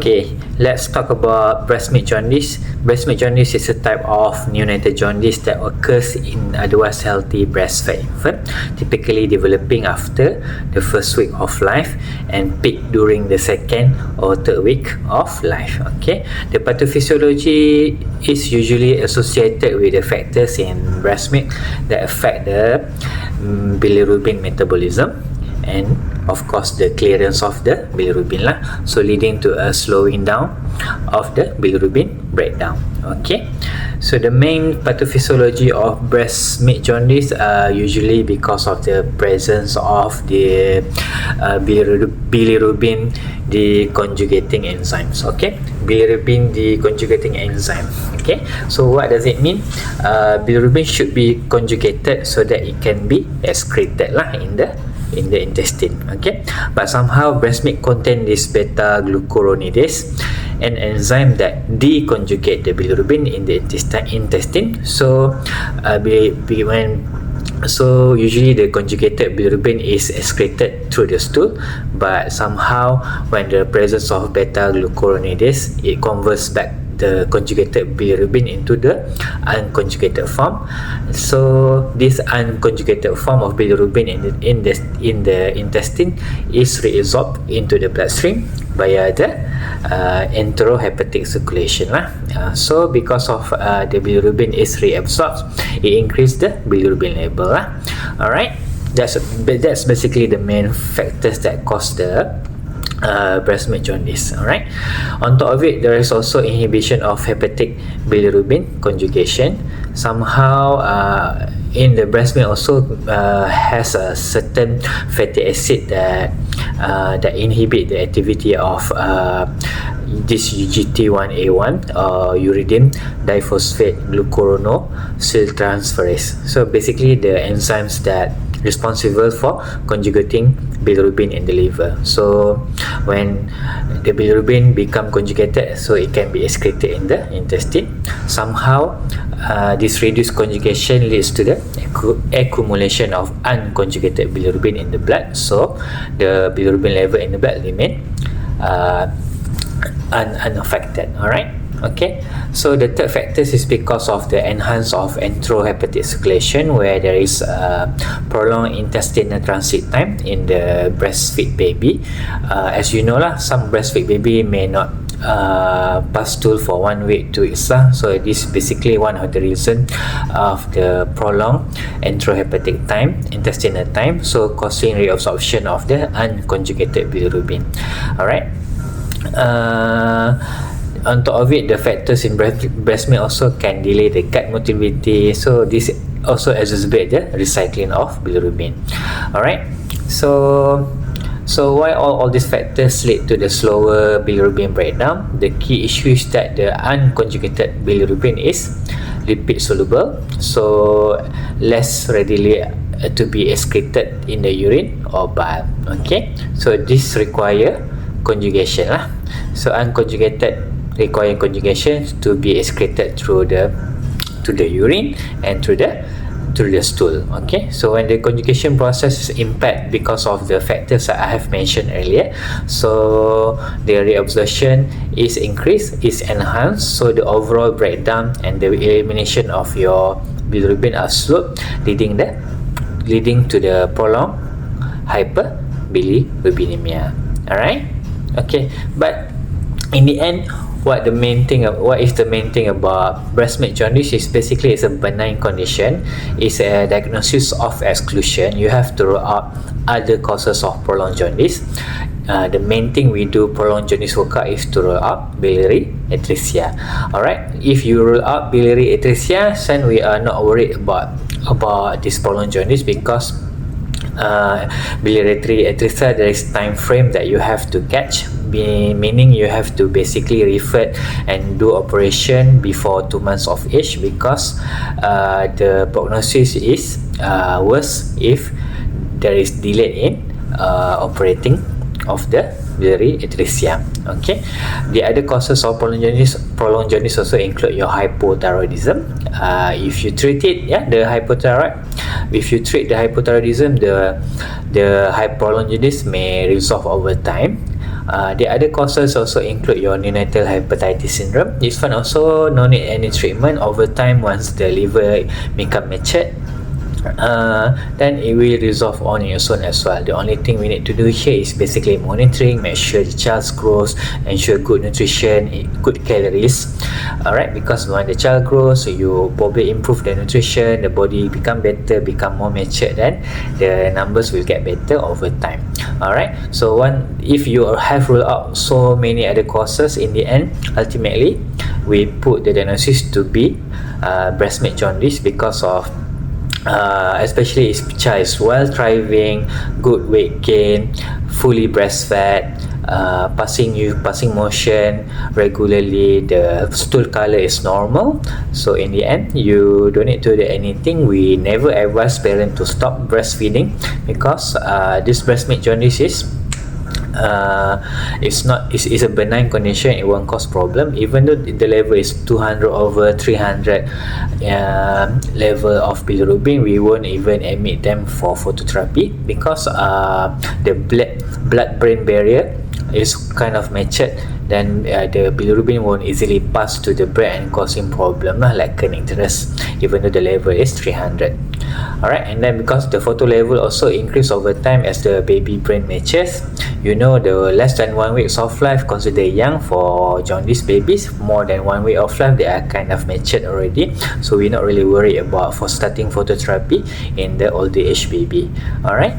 Okay, let's talk about breastmilk jaundice. Breastmilk jaundice is a type of neonatal jaundice that occurs in otherwise healthy breastfed infant, typically developing after the first week of life and peak during the second or third week of life. Okay, the pathophysiology is usually associated with the factors in breast milk that affect the bilirubin metabolism and of course the clearance of the bilirubin lah, so leading to a slowing down of the bilirubin breakdown. Okay, so the main pathophysiology of breast milk jaundice are usually because of the presence of the bilirubin deconjugating enzymes. Okay, bilirubin deconjugating enzyme. Okay, so what does it mean? Bilirubin should be conjugated so that it can be excreted lah in the intestine. Okay, but somehow breast milk contain this beta glucuronidase, an enzyme that deconjugate the bilirubin in the intestine. So so usually the conjugated bilirubin is excreted through the stool, but somehow when the presence of beta glucuronidase, it converts back the conjugated bilirubin into the unconjugated form. So this unconjugated form of bilirubin in the intestine is reabsorbed into the bloodstream via the enterohepatic circulation lah. So because of the bilirubin is reabsorbed, it increase the bilirubin level lah. Alright, that's basically the main factors that cause the breast milk jaundice. Alright, on top of it, there is also inhibition of hepatic bilirubin conjugation. Somehow in the breast milk also has a certain fatty acid that inhibit the activity of this UGT1A1 or uridine diphosphate glucuronidase. So basically the enzymes that responsible for conjugating bilirubin in the liver. So when the bilirubin become conjugated, so it can be excreted in the intestine. Somehow this reduced conjugation leads to the accumulation of unconjugated bilirubin in the blood, so the bilirubin level in the blood remain unaffected. Alright, okay, so the third factor is because of the enhance of enterohepatic circulation, where there is prolonged intestinal transit time in the breastfeed baby. As you know lah, some breastfeed baby may not pass stool for 1 week, 2 weeks lah. So this is basically one of the reason of the prolonged enterohepatic time, intestinal time, so causing reabsorption of the unconjugated bilirubin. Alright, on top of it, the factors in breast milk also can delay the gut motility, so this also exacerbate the recycling of bilirubin. Alright, so why all these factors lead to the slower bilirubin breakdown? The key issue is that the unconjugated bilirubin is lipid soluble, so less readily to be excreted in the urine or bile. Okay, so this require conjugation lah. So unconjugated require conjugation to be excreted through the urine and through the stool. Okay, so when the conjugation process is impaired because of the factors that I have mentioned earlier, so the reabsorption is increased, is enhanced, so the overall breakdown and the elimination of your bilirubin are slowed, leading to the prolonged hyperbilirubinemia. Alright, okay, but in the end, what is the main thing about breast milk jaundice is basically it's a benign condition. It's a diagnosis of exclusion. You have to rule out other causes of prolonged jaundice. The main thing we do prolonged jaundice workup is to rule out biliary atresia. Alright, if you rule out biliary atresia, then we are not worried about this prolonged jaundice, because biliary atresia, there is time frame that you have to catch, meaning you have to basically refer and do operation before 2 months of age, because the prognosis is worse if there is delay in operating of the biliary atresia. Okay, the other causes of prolonged jaundice also include your hypothyroidism. If you treat it, if you treat the hypothyroidism, the prolonged jaundice may resolve over time. The other causes also include your neonatal hepatitis syndrome. This one also no need any treatment. Over time, once the liver become matured, then it will resolve on its own as well. The only thing we need to do here is basically monitoring, make sure the child's grows, ensure good nutrition, good calories. Alright, because when the child grows, you probably improve the nutrition, the body become better, become more matured, then the numbers will get better over time. Alright, so if you have ruled out so many other causes, in the end, ultimately, we put the diagnosis to be breast milk jaundice because of especially if child is well thriving, good weight gain, fully breastfed, passing motion regularly, the stool color is normal. So in the end, you don't need to do anything. We never advise parents to stop breastfeeding because this breast milk jaundice is a benign condition. It won't cause problem even though the level is 200/300 level of bilirubin. We won't even admit them for phototherapy because the blood-brain barrier is kind of matured, then the bilirubin won't easily pass to the brain and causing problem like kernicterus even though the level is 300. Alright, and then because the photo level also increase over time as the baby brain matures, you know, the less than 1 week of life considered young for jaundice babies. More than 1 week of life, they are kind of matured already, so we're not really worried about for starting phototherapy in the older age baby. Alright.